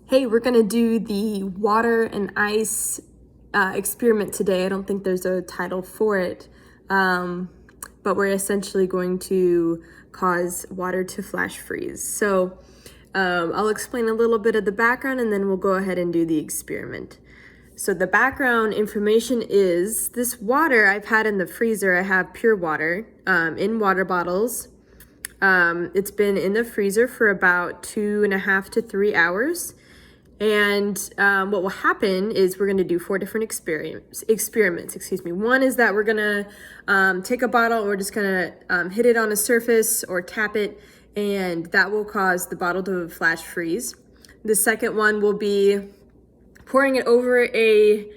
Hey, we're gonna do the water and ice experiment today. I don't think there's a title for it, but we're essentially going to cause water to flash freeze. So I'll explain a little bit of the background and then we'll go ahead and do the experiment. So the background information is this water I've had in the freezer. I have pure water in water bottles. It's been in the freezer for about 2.5 to 3 hours. And what will happen is we're going to do 4 different experiments. One is that we're going to take a bottle and we're just going to hit it on a surface or tap it, and that will cause the bottle to flash freeze. The second one will be pouring it over a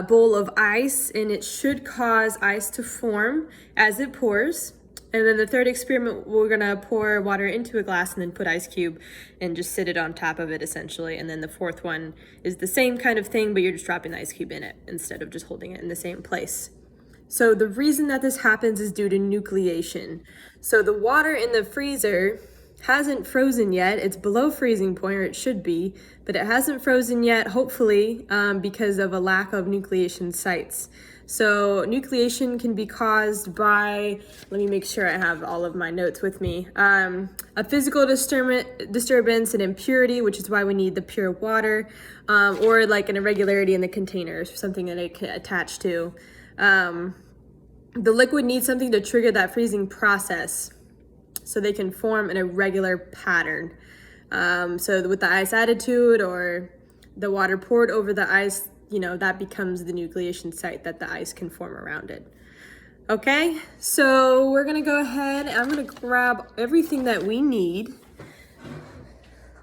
bowl of ice, and it should cause ice to form as it pours. And then the third experiment, we're gonna pour water into a glass and then put ice cube and just sit it on top of it essentially. And then the fourth one is the same kind of thing, but you're just dropping the ice cube in it instead of just holding it in the same place. So the reason that this happens is due to nucleation. So the water in the freezer hasn't frozen yet. It's below freezing point, or it should be, but it hasn't frozen yet, hopefully, because of a lack of nucleation sites. So nucleation can be caused by, let me make sure I have all of my notes with me, a physical disturbance, an impurity, which is why we need the pure water, or like an irregularity in the containers, or something that it can attach to. The liquid needs something to trigger that freezing process so they can form an irregular pattern. So with the ice added to it or the water poured over the ice, that becomes the nucleation site that the ice can form around it. Okay, so we're gonna go ahead, I'm gonna grab everything that we need.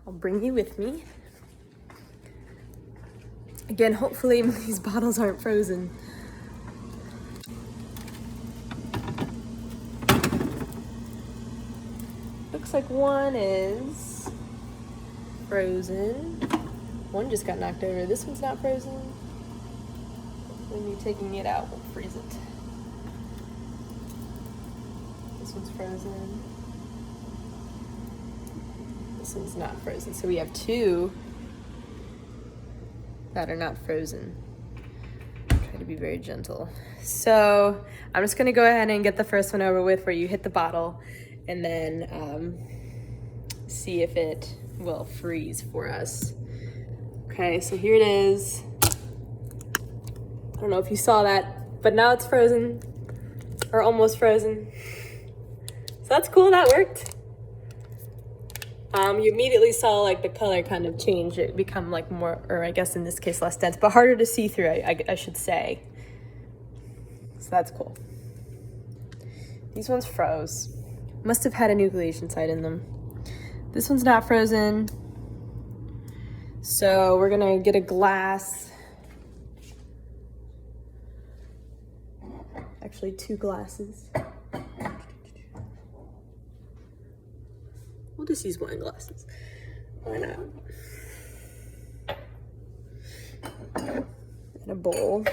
I'll bring you with me. Again, hopefully these bottles aren't frozen. Looks like one is frozen. One just got knocked over. This one's not frozen. When you're taking it out, we'll freeze it. This one's frozen. This one's not frozen. So we have 2 that are not frozen. Try to be very gentle. So I'm just gonna go ahead and get the first one over with, where you hit the bottle and then see if it will freeze for us. Okay, so here it is. I don't know if you saw that, but now it's frozen, or almost frozen. So that's cool, that worked. You immediately saw like the color kind of change, it become like more, or I guess in this case less dense, but harder to see through, I should say. So that's cool. These ones froze. Must have had a nucleation site in them. This one's not frozen. So we're gonna get a glass. Actually 2 glasses. We'll just use wine glasses. Why not? And a bowl.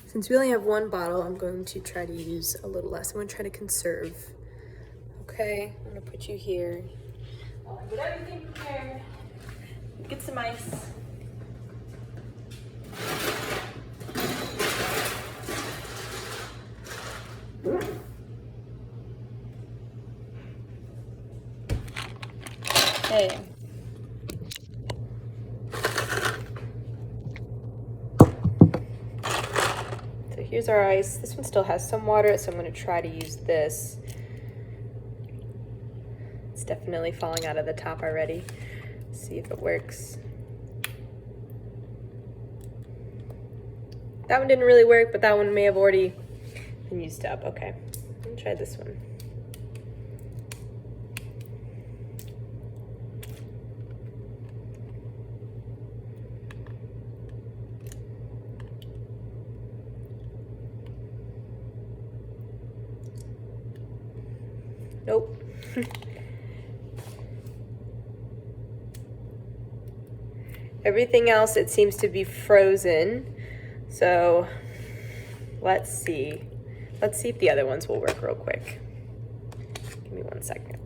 Since we only have 1 bottle, I'm going to try to use a little less. I'm going to try to conserve. Okay, I'm going to put you here. While I get everything prepared, get some ice. Okay. Here's our ice. This one still has some water, so I'm going to try to use this. It's definitely falling out of the top already. Let's see if it works. That one didn't really work, but that one may have already been used up. Okay, let me try this one. Nope. Everything else, it seems to be frozen. So let's see. Let's see if the other ones will work real quick. Give me 1 second.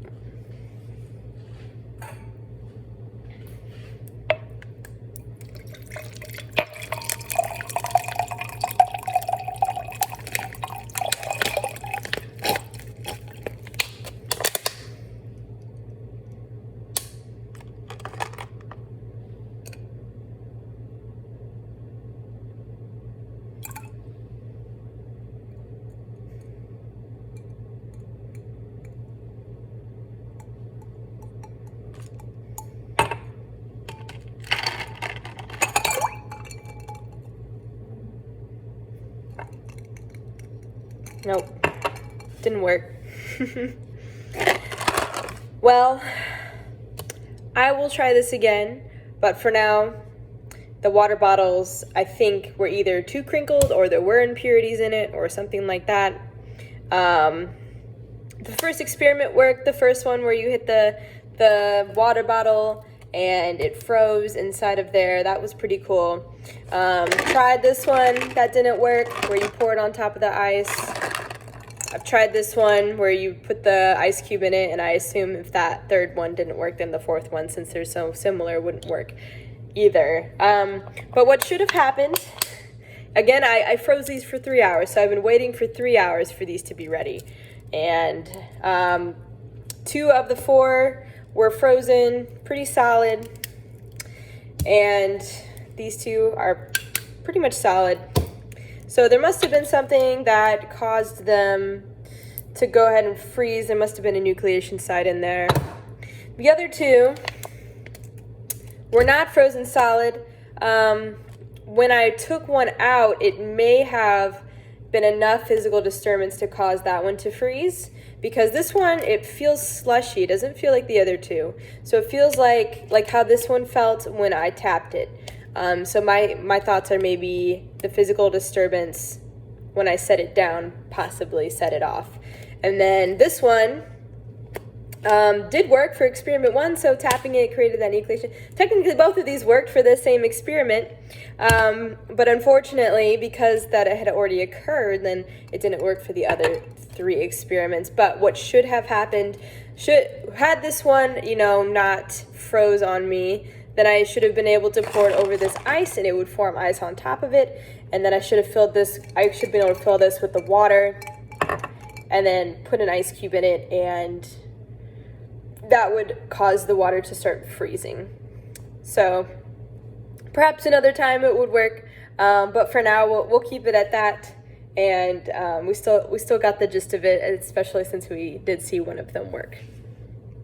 Nope, didn't work. Well, I will try this again, but for now, the water bottles, I think, were either too crinkled or there were impurities in it or something like that. The first experiment worked, the first one where you hit the water bottle and it froze inside of there. That was pretty cool. Tried this one, that didn't work, where you pour it on top of the ice. I've tried this one where you put the ice cube in it, and I assume if that third one didn't work, then the fourth one, since they're so similar, wouldn't work either. But what should have happened, again, I froze these for 3 hours, so I've been waiting for 3 hours for these to be ready. And 2 of the 4 were frozen, pretty solid, and these 2 are pretty much solid. So there must have been something that caused them to go ahead and freeze. There must have been a nucleation site in there. The other 2 were not frozen solid. When I took one out, it may have been enough physical disturbance to cause that one to freeze, because this one, it feels slushy. It doesn't feel like the other 2. So it feels like how this one felt when I tapped it. So my thoughts are maybe the physical disturbance when I set it down possibly set it off. And then this one did work for experiment 1, so tapping it created that nucleation. Technically, both of these worked for the same experiment, but unfortunately, because that had already occurred, then it didn't work for the other 3 experiments. But what should have happened, had this one, not froze on me, then I should have been able to pour it over this ice and it would form ice on top of it. And then I should have been able to fill this with the water and then put an ice cube in it, and that would cause the water to start freezing. So perhaps another time it would work, but for now we'll keep it at that. And we still got the gist of it, especially since we did see one of them work.